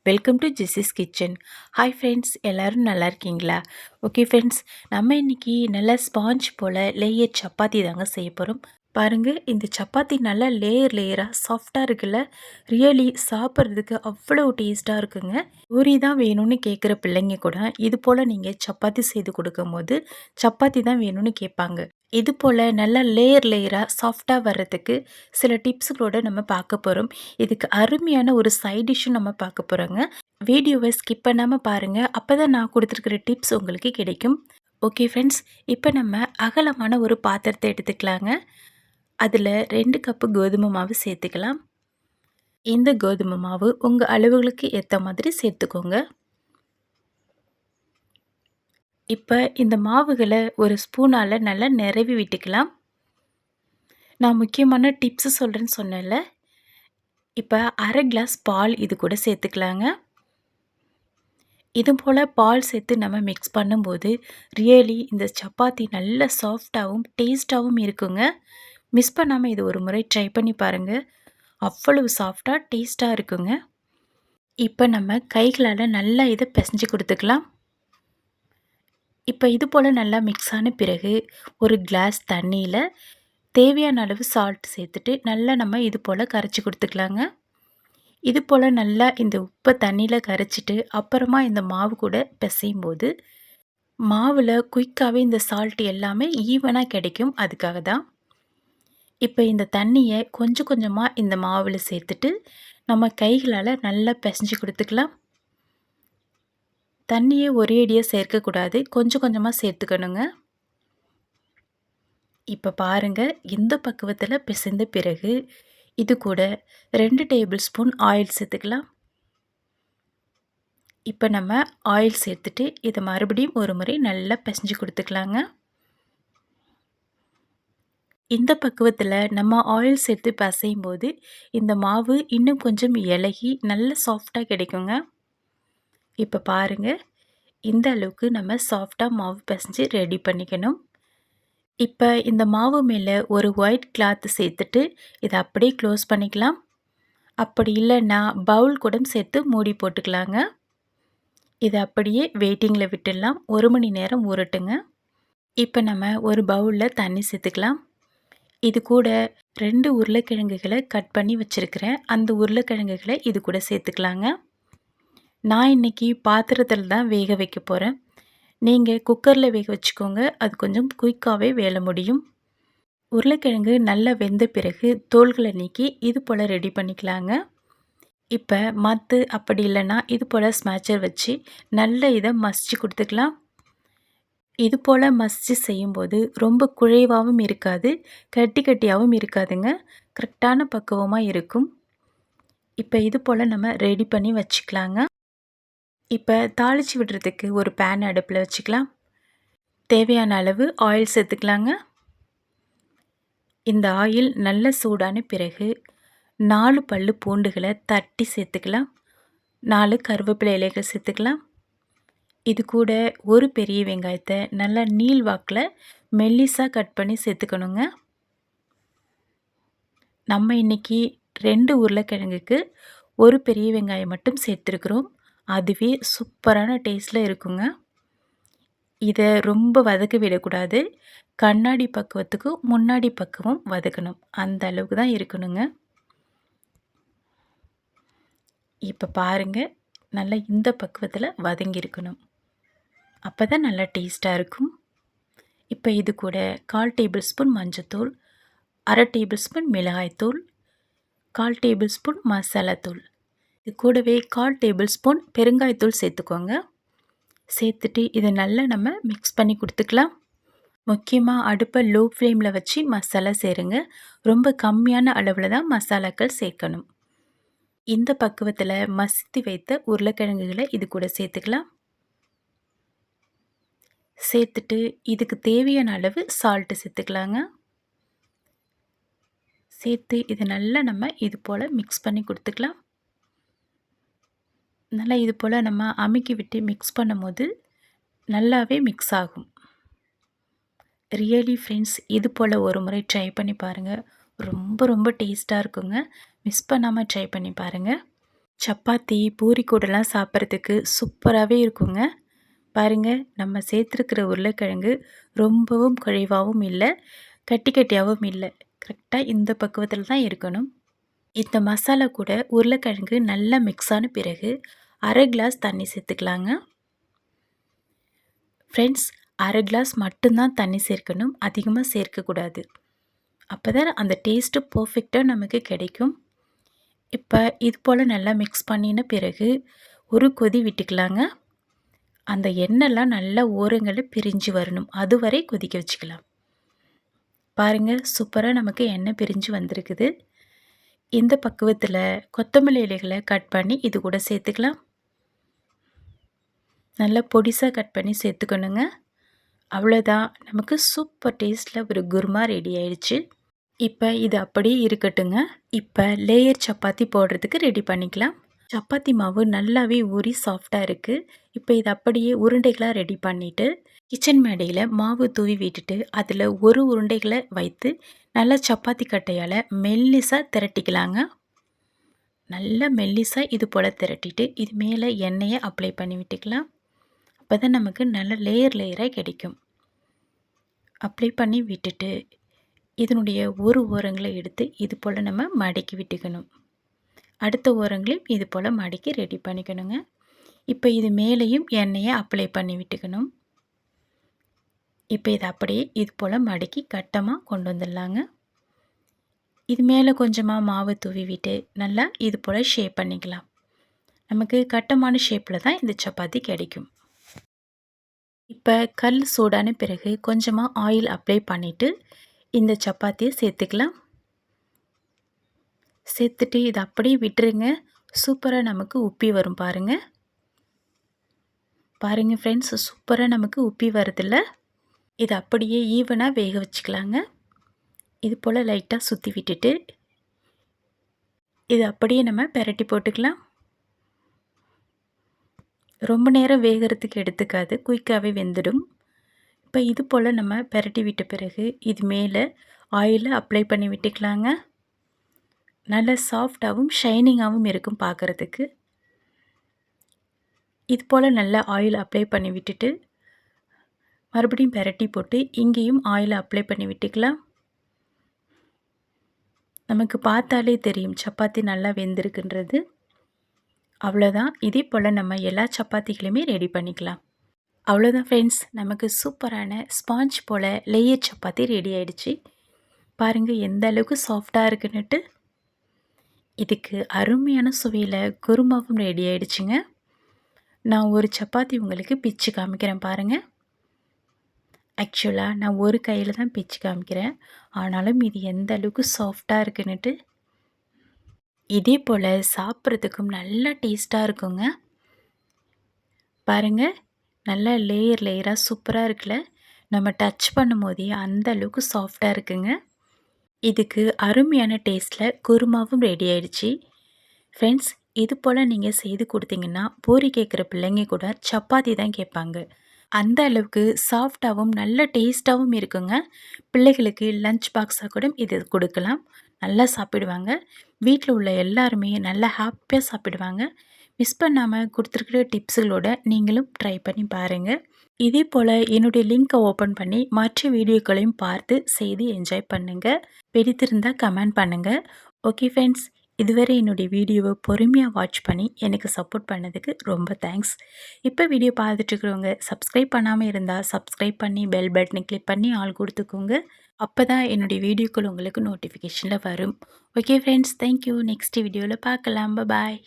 Welcome to ஜெஸிஸ் kitchen. Hi friends, எல்லோரும் நல்லா இருக்கீங்களா? ஓகே ஃப்ரெண்ட்ஸ், நம்ம இன்றைக்கி நல்லா ஸ்பாஞ்ச் போல் லேயர் சப்பாத்தி தாங்க செய்ய போகிறோம். பாருங்கள், இந்த சப்பாத்தி நல்லா லேயர் லேயராக சாஃப்டாக இருக்குல்ல. ரியலி சாப்பிட்றதுக்கு அவ்வளோ டேஸ்ட்டாக இருக்குங்க. பூரி தான் வேணும்னு கேட்குற பிள்ளைங்க கூட இது போல் நீங்கள் சப்பாத்தி செய்து கொடுக்கும்போது சப்பாத்தி தான் வேணும்னு கேட்பாங்க. இது போல் நல்லா லேயர் லேயராக சாஃப்டாக வர்றதுக்கு சில டிப்ஸுகளோடு நம்ம பார்க்க போகிறோம். இதுக்கு அருமையான ஒரு சைட் டிஷ்ஷும் நம்ம பார்க்க போகிறோங்க. வீடியோவை ஸ்கிப் பண்ணாமல் பாருங்கள், அப்போ தான் நான் கொடுத்துருக்கிற டிப்ஸ் உங்களுக்கு கிடைக்கும். ஓகே ஃப்ரெண்ட்ஸ், இப்போ நம்ம அகலமான ஒரு பாத்திரத்தை எடுத்துக்கலாங்க. அதில் 2 கப்பு கோதுமை மாவு சேர்த்துக்கலாம். இந்த கோதுமை மாவு உங்கள் அளவுகளுக்கு ஏற்ற மாதிரி சேர்த்துக்கோங்க. இப்போ இந்த மாவுகளை ஒரு ஸ்பூனால் நல்லா நிரவி விட்டுக்கலாம். நான் முக்கியமான டிப்ஸு சொல்கிறேன்னு சொன்னேன்ல. இப்போ அரை கிளாஸ் பால் இது கூட சேர்த்துக்கலாங்க. இது போல் பால் சேர்த்து நம்ம மிக்ஸ் பண்ணும்போது ரியலி இந்த சப்பாத்தி நல்ல சாஃப்டாகவும் டேஸ்ட்டாகவும் இருக்குங்க. மிஸ் பண்ணாமல் இது ஒரு முறை ட்ரை பண்ணி பாருங்கள். அவ்வளவு சாஃப்டாக டேஸ்ட்டாக இருக்குங்க. இப்போ நம்ம கைகளால் நல்லா இதை பிசைஞ்சு கொடுத்துக்கலாம். இப்போ இது போல் நல்லா மிக்ஸ் ஆன பிறகு ஒரு கிளாஸ் தண்ணியில் தேவையான அளவு சால்ட் சேர்த்துட்டு நல்லா நம்ம இது போல் கரைச்சி கொடுத்துக்கலாங்க. இது போல் நல்லா இந்த உப்பை தண்ணியில் கரைச்சிட்டு அப்புறமா இந்த மாவு கூட பிசையும் போது மாவில் குயிக்காகவே இந்த சால்ட் எல்லாமே ஈவனாக கிடைக்கும். அதுக்காக தான் இப்போ இந்த தண்ணியை கொஞ்சம் கொஞ்சமாக இந்த மாவில் சேர்த்துட்டு நம்ம கைகளால் நல்லா பிசைஞ்சு கொடுத்துக்கலாம். தண்ணியை ஒரேடியாக சேர்க்கக்கூடாது, கொஞ்சம் கொஞ்சமாக சேர்த்துக்கணுங்க. இப்போ பாருங்கள், இந்த பக்குவத்தில் பிசைந்த பிறகு இது கூட 2 டேபிள் ஸ்பூன் ஆயில் சேர்த்துக்கலாம். இப்போ நம்ம ஆயில் சேர்த்துட்டு இதை மறுபடியும் ஒரு முறை நல்லா பிசைஞ்சு கொடுத்துக்கலாங்க. இந்த பக்குவத்தில் நம்ம ஆயில் சேர்த்து பிசையும் போது இந்த மாவு இன்னும் கொஞ்சம் இலகி நல்ல சாஃப்டாக கிடைக்குங்க. இப்போ பாருங்கள், இந்த அளவுக்கு நம்ம சாஃப்டாக மாவு பிசைஞ்சு ரெடி பண்ணிக்கணும். இப்போ இந்த மாவு மேலே ஒரு ஒயிட் கிளாத் சேர்த்துட்டு இதை அப்படியே க்ளோஸ் பண்ணிக்கலாம். அப்படி இல்லைன்னா பவுல் கூட சேர்த்து மூடி போட்டுக்கலாங்க. இதை அப்படியே வெயிட்டிங்கில் விட்டுடலாம். 1 மணி நேரம் ஊறட்டுங்க. இப்போ நம்ம ஒரு பவுலில் தண்ணி சேர்த்துக்கலாம். இது கூட 2 உருளைக்கிழங்குகளை கட் பண்ணி வச்சுருக்கிறேன். அந்த உருளைக்கிழங்குகளை இது கூட சேர்த்துக்கலாங்க. நான் இன்றைக்கி பாத்திரத்தில் தான் வேக வைக்க போகிறேன். நீங்கள் குக்கரில் வேக வச்சுக்கோங்க, அது கொஞ்சம் குயிக்காகவே வேலை முடியும். உருளைக்கிழங்கு நல்லா வெந்த பிறகு தோல்களை நீக்கி இது போல் ரெடி பண்ணிக்கலாங்க. இப்போ மத்து அப்படி இல்லைன்னா இது போல் ஸ்மேச்சர் வச்சு நல்ல இதை மசிச்சு கொடுத்துக்கலாம். இது போல் மசிச்சு செய்யும்போது ரொம்ப குழைவாகவும் இருக்காது, கட்டி கட்டியாகவும் இருக்காதுங்க. கரெக்டான பக்குவமாக இருக்கும். இப்போ இது போல் நம்ம ரெடி பண்ணி வச்சுக்கலாங்க. இப்போ தாளித்து விடுறதுக்கு ஒரு பேன் அடுப்பில் வச்சுக்கலாம். தேவையான அளவு ஆயில் சேர்த்துக்கலாங்க. இந்த ஆயில் நல்ல சூடான பிறகு 4 பல்லு பூண்டுகளை தட்டி சேர்த்துக்கலாம். 4 கருவேப்பிலை இலைகள் சேர்த்துக்கலாம். இது கூட ஒரு பெரிய வெங்காயத்தை நல்லா நீள் வாக்கில் மெல்லிஸாக கட் பண்ணி சேர்த்துக்கணுங்க. நம்ம இன்றைக்கி 2 உருளைக்கிழங்குக்கு ஒரு பெரிய வெங்காயம் மட்டும் சேர்த்துருக்குறோம். அதுவே சூப்பரான டேஸ்ட்டில் இருக்குங்க. இதை ரொம்ப வதக்க விடக்கூடாது. கண்ணாடி பக்குவத்துக்கு முன்னாடி பக்குவம் வதக்கணும். அந்த அளவுக்கு தான் இருக்கணுங்க. இப்போ பாருங்கள், நல்லா இந்த பக்குவத்தில் வதங்கியிருக்கணும். அப்போ தான் நல்லா டேஸ்ட்டாக இருக்கும். இப்போ இது கூட 1/4 டேபிள் ஸ்பூன் மஞ்சத்தூள், 1/2 டேபிள் ஸ்பூன் மிளகாய்த்தூள், 1/4 டேபிள் ஸ்பூன் மசாலாத்தூள், இது கூடவே 1/4 டேபிள் ஸ்பூன் பெருங்காயத்தூள் சேர்த்துக்கோங்க. சேர்த்துட்டு இதை நல்லா நம்ம மிக்ஸ் பண்ணி கொடுத்துக்கலாம். முக்கியமாக அடுப்பை லோ ஃப்ளேமில் வச்சு மசாலா சேருங்க. ரொம்ப கம்மியான அளவில் தான் மசாலாக்கள் சேர்க்கணும். இந்த பக்குவத்தில் மசித்து வைத்த உருளைக்கிழங்குகளை இது கூட சேர்த்துக்கலாம். சேர்த்துட்டு இதுக்கு தேவையான அளவு சால்ட்டு சேர்த்துக்கலாங்க. சேர்த்து இது நல்லா நம்ம இது போல் மிக்ஸ் பண்ணி கொடுத்துக்கலாம். நல்லா இது போல் நம்ம அமுக்கி விட்டு மிக்ஸ் பண்ணும்போது நல்லாவே மிக்ஸ் ஆகும். ரியலி ஃப்ரெண்ட்ஸ், இது போல் ஒரு முறை ட்ரை பண்ணி பாருங்கள். ரொம்ப ரொம்ப டேஸ்ட்டாக இருக்குங்க. மிஸ் பண்ணாமல் ட்ரை பண்ணி பாருங்கள். சப்பாத்தி, பூரி கூடலாம் சாப்பிட்றதுக்கு சூப்பராகவே இருக்குங்க. பாருங்க, நம்ம சேர்த்துருக்கிற உருளைக்கிழங்கு ரொம்பவும் குழைவாவும் இல்ல, கட்டி கட்டியாவும் இல்ல. கரெக்ட்டா இந்த பக்குவத்தில தான் இருக்கணும். இந்த மசாலா கூட உருளைக்கிழங்கு நல்லா மிக்ஸ் ஆன பிறகு 1/2 கிளாஸ் தண்ணி சேர்த்துக்கலாங்க. ஃப்ரெண்ட்ஸ், 1/2 கிளாஸ் மட்டும் தான் தண்ணி சேர்க்கணும். அதிகமா சேர்க்கக்கூடாது. அப்பதான் அந்த டேஸ்ட்டு பெர்ஃபெக்ட்டா நமக்கு கிடைக்கும். இப்ப இது போல நல்லா மிக்ஸ் பண்ணின பிறகு ஒரு கொதி விட்டுக்கலாங்க. அந்த எண்ணெய்லாம் நல்லா ஓரங்கள்ல பிரிஞ்சு வரணும். அதுவரை கொதிக்க வச்சுக்கலாம். பாருங்க, சூப்பரா நமக்கு எண்ணெய் பிரிஞ்சு வந்திருக்குது. இந்த பக்குவத்தில கொத்தமல்லி இலைகள கட் பண்ணி இது கூட சேர்த்துக்கலாம். நல்லா பொடிசா கட் பண்ணி சேர்த்துக்கணுங்க. அவ்வளோதான், நமக்கு சூப்பர் டேஸ்ட்ல ஒரு குருமா ரெடி ஆயிடுச்சு. இப்ப இது அப்படியே இருக்கட்டுங்க. இப்ப லேயர் சப்பாத்தி போடுறதுக்கு ரெடி பண்ணிக்கலாம். சப்பாத்தி மாவு நல்லாவே ஊறி சாஃப்ட்டா இருக்கு. இப்ப இத அப்படியே உருண்டைகளா ரெடி பண்ணிட்டு, கிச்சன் மேடையில மாவு தூவி விட்டுட்டு, அதில ஒரு உருண்டைகள வைத்து நல்லா சப்பாத்தி கட்டையால மெல்லிசா திரட்டிக்கலாங்க. நல்லா மெல்லிசா இது போல திரட்டிட்டு, இது மேல எண்ணெய அப்ளை பண்ணி விட்டுக்கலாம். அப்பதான் நமக்கு நல்ல லேயர் லேயரா கிடைக்கும். அப்ளை பண்ணி விட்டுட்டு, இதனுடைய ஒரு ஓரங்கள எடுத்து இது போல நம்ம மடக்கி விட்டுக்கணும். அடுத்த ஓரங்களையும் இது போல மடக்கி ரெடி பண்ணிக்கணுங்க. இப்ப இது மேலேயும் எண்ணெய அப்ளை பண்ணி விட்டுக்கணும். இப்ப இத அப்படியே இது போல மடக்கி கட்டமா கொண்டு வந்துடலாங்க. இது மேல கொஞ்சமா மாவு தூவி விட்டு நல்லா இது போல ஷேப் பண்ணிக்கலாம். நமக்கு கட்டமான ஷேப்ல தான் இந்த சப்பாத்தி கிடைக்கும். இப்ப கல் சூடான பிறகு கொஞ்சமா ஆயில் அப்ளை பண்ணிட்டு இந்த சப்பாத்திய சேர்த்துக்கலாம். சேர்த்துட்டு இத அப்படியே விட்டுருங்க. சூப்பரா நமக்கு உப்பி வரும் பாருங்க. பாருங்க ஃப்ரெண்ட்ஸ், சூப்பரா நமக்கு உப்பி வருதுல்ல. இத அப்படியே ஈவனா வேக வச்சுக்கலாங்க. இது போல லைட்டா சுத்தி விட்டுட்டு இத அப்படியே நம்ம பெரட்டி போட்டுக்கலாம். ரொம்ப நேரம் வேகறதுக்கு எடுத்துக்காது. குயிக்காவே வெந்துடும். இப்ப இது போல நம்ம பெரட்டி விட்ட பிறகு இது மேல ஆயில அப்ளை பண்ணி விட்டுக்கலாங்க. நல்ல சாஃப்ட்டாவும் ஷைனிங்காவும் இருக்கும் பார்க்கறதுக்கு. இது போல நல்லா ஆயில் அப்ளை பண்ணி விட்டுட்டு மறுபடியும் பெரட்டி போட்டு இங்கேயும் ஆயில் அப்ளை பண்ணி விட்டுக்கலாம். நமக்கு பார்த்தாலே தெரியும் சப்பாத்தி நல்லா வெந்திருக்குன்றது. அவ்வளோதான், இதே போல் நம்ம எல்லா சப்பாத்திகளையுமே ரெடி பண்ணிக்கலாம். அவ்வளோதான் ஃப்ரெண்ட்ஸ், நமக்கு சூப்பரான ஸ்பாஞ்ச் போல் லேயர் சப்பாத்தி ரெடி ஆயிடுச்சு. பாருங்கள் எந்த அளவுக்கு சாஃப்டாக இருக்குன்னுட்டு. இதுக்கு அருமையான சுவையில் குருமாவும் ரெடி ஆயிடுச்சுங்க. நான் ஒரு சப்பாத்தி உங்களுக்கு பிச்சு காமிக்கிறேன் பாருங்கள். ஆக்சுவலாக நான் ஒரு கையில் தான் பிச்சு காமிக்கிறேன். ஆனாலும் இது எந்த அளவுக்கு சாஃப்டாக இருக்குன்னுட்டு. இதே போல் சாப்பிட்றதுக்கும் நல்லா டேஸ்ட்டாக இருக்குங்க. பாருங்கள், நல்லா லேயர் லேயராக சூப்பராக இருக்குல்ல. நம்ம டச் பண்ணும் போதே அந்த அளவுக்கு சாஃப்டாக இருக்குங்க. இதுக்கு அருமையான டேஸ்ட்டில் குருமாவும் ரெடி ஆயிடுச்சு. ஃப்ரெண்ட்ஸ், இது போல் நீங்கள் செய்து கொடுத்தீங்கன்னா பூரி கேட்குற பிள்ளைங்க கூட சப்பாத்தி தான் கேட்பாங்க. அந்த அளவுக்கு சாஃப்டாகவும் நல்ல டேஸ்ட்டாகவும் இருக்குங்க. பிள்ளைகளுக்கு லஞ்ச் பாக்ஸாக கூட இது கொடுக்கலாம். நல்லா சாப்பிடுவாங்க. வீட்டில் உள்ள எல்லாருமே நல்லா ஹாப்பியாக சாப்பிடுவாங்க. மிஸ் பண்ணாமல் கொடுத்துருக்குற டிப்ஸுகளோட நீங்களும் ட்ரை பண்ணி பாருங்கள். இதே போல் என்னுடைய லிங்க்கை ஓப்பன் பண்ணி மற்ற வீடியோக்களையும் பார்த்து செய்து என்ஜாய் பண்ணுங்கள். பிடித்திருந்தால் கமெண்ட் பண்ணுங்கள். ஓகே ஃப்ரெண்ட்ஸ், இதுவரை என்னுடைய வீடியோவை பொறுமையாக வாட்ச் பண்ணி எனக்கு சப்போர்ட் பண்ணதுக்கு ரொம்ப தேங்க்ஸ். இப்போ வீடியோ பார்த்துட்ருக்குறவங்க சப்ஸ்கிரைப் பண்ணாமல் இருந்தால் சப்ஸ்கிரைப் பண்ணி பெல் பட்டனை கிளிக் பண்ணி ஆல் கொடுத்துக்கோங்க. அப்போ தான் என்னுடைய வீடியோக்கள் உங்களுக்கு நோட்டிஃபிகேஷனில் வரும். Okay friends, thank you. நெக்ஸ்ட் வீடியோவில் பார்க்கலாம். பாய்.